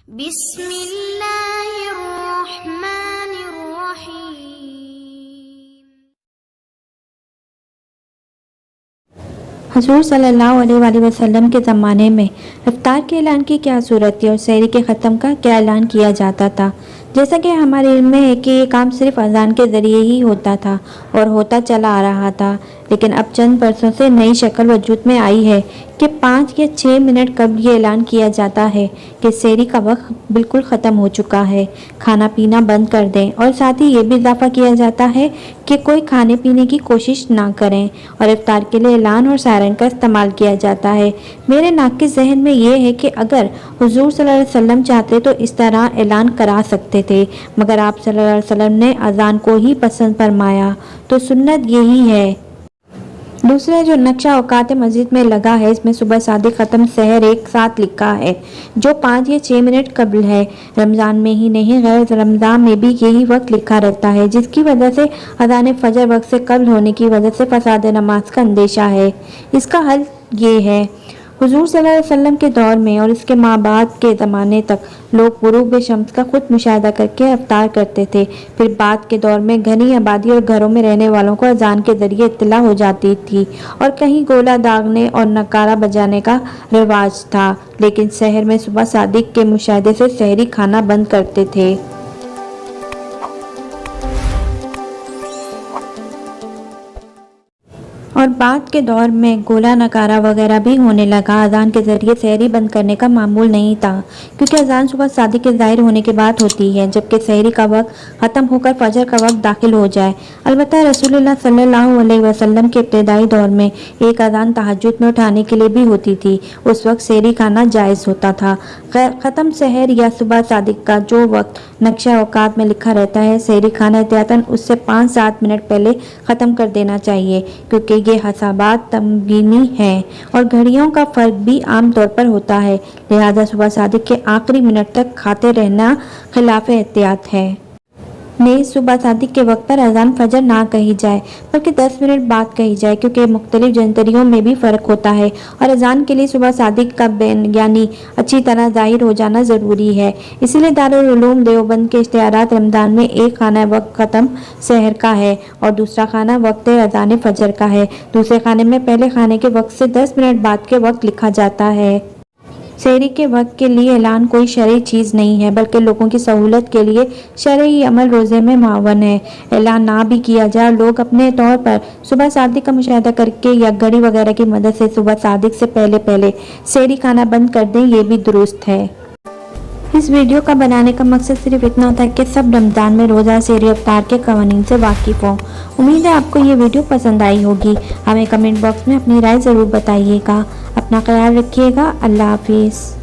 بسم اللہ الرحمن الرحیم۔ حضور صلی اللہ علیہ وآلہ وسلم کے زمانے میں افطار کے اعلان کی کیا صورت تھی اور سحری کے ختم کا کیا اعلان کیا جاتا تھا؟ جیسا کہ ہمارے علم میں ہے کہ یہ کام صرف اذان کے ذریعے ہی ہوتا تھا اور ہوتا چلا آ رہا تھا، لیکن اب چند برسوں سے نئی شکل وجود میں آئی ہے کہ 5 یا 6 منٹ قبل یہ اعلان کیا جاتا ہے کہ سحری کا وقت بالکل ختم ہو چکا ہے، کھانا پینا بند کر دیں، اور ساتھ ہی یہ بھی اضافہ کیا جاتا ہے کہ کوئی کھانے پینے کی کوشش نہ کریں، اور افطار کے لیے اعلان اور سائرن کا استعمال کیا جاتا ہے۔ میرے ناقص ذہن میں یہ ہے کہ اگر حضور صلی اللہ علیہ وسلم چاہتے تو اس طرح اعلان کرا سکتے تھے، مگر آپ صلی اللہ علیہ وسلم نے اذان کو ہی پسند فرمایا، تو سنت یہی ہے۔ دوسرے جو نقشہ اوقات مسجد میں لگا ہے، اس میں صبح صادق ختم سحر ایک ساتھ لکھا ہے، جو 5 یا 6 منٹ قبل ہے۔ رمضان میں ہی نہیں، غیر رمضان میں بھی یہی وقت لکھا رہتا ہے، جس کی وجہ سے اذان فجر وقت سے قبل ہونے کی وجہ سے فساد نماز کا اندیشہ ہے۔ اس کا حل یہ ہے، حضور صلی اللہ علیہ وسلم کے دور میں اور اس کے ماں بعد کے زمانے تک لوگ غروب شمس کا خود مشاہدہ کر کے افطار کرتے تھے، پھر بعد کے دور میں گھنی آبادی اور گھروں میں رہنے والوں کو اذان کے ذریعے اطلاع ہو جاتی تھی، اور کہیں گولا داغنے اور نکارہ بجانے کا رواج تھا، لیکن سحر میں صبح صادق کے مشاہدے سے سحری کھانا بند کرتے تھے۔ اور بعد کے دور میں گولا نکارہ وغیرہ بھی ہونے لگا۔ اذان کے ذریعے سحری بند کرنے کا معمول نہیں تھا، کیونکہ اذان صبح صادق کے ظاہر ہونے کے بعد ہوتی ہے، جبکہ سحری کا وقت ختم ہو کر فجر کا وقت داخل ہو جائے۔ البتہ رسول اللہ صلی اللہ علیہ وسلم کے ابتدائی دور میں ایک اذان تہجد میں اٹھانے کے لیے بھی ہوتی تھی، اس وقت سحری کھانا جائز ہوتا تھا۔ ختم سحر یا صبح صادق کا جو وقت نقشہ اوقات میں لکھا رہتا ہے، سحری کھانا احتیاطاً اس سے 5-7 منٹ پہلے ختم کر دینا چاہیے، کیونکہ یہ حسابات تمکینی ہیں اور گھڑیوں کا فرق بھی عام طور پر ہوتا ہے، لہذا صبح صادق کے آخری منٹ تک کھاتے رہنا خلاف احتیاط ہے۔ نیز صبح صادق کے وقت پر اذان فجر نہ کہی جائے، بلکہ 10 منٹ بعد کہی جائے، کیونکہ مختلف جنتریوں میں بھی فرق ہوتا ہے، اور اذان کے لیے صبح صادق کا یعنی اچھی طرح ظاہر ہو جانا ضروری ہے۔ اسی لیے دارالعلوم دیوبند کے اشتہارات رمضان میں ایک خانہ وقت ختم سحر کا ہے اور دوسرا خانہ وقت اذان فجر کا ہے۔ دوسرے خانے میں پہلے خانے کے وقت سے 10 منٹ بعد کے وقت لکھا جاتا ہے۔ سحری کے وقت کے لیے اعلان کوئی شرعی چیز نہیں ہے، بلکہ لوگوں کی سہولت کے لیے شرعی عمل روزے میں معاون ہے۔ اعلان نہ بھی کیا جائے، لوگ اپنے طور پر صبح صادق کا مشاہدہ کر کے یا گھڑی وغیرہ کی مدد سے صبح صادق سے پہلے سحری کھانا بند کر دیں، یہ بھی درست ہے۔ اس ویڈیو کا بنانے کا مقصد صرف اتنا تھا کہ سب رمضان میں روزہ سحری افطار کے قوانین سے واقف ہوں۔ امید ہے آپ کو یہ ویڈیو پسند آئی ہوگی۔ ہمیں کمنٹ باکس میں اپنی رائے ضرور بتائیے گا۔ اپنا خیال رکھیے گا۔ اللہ حافظ۔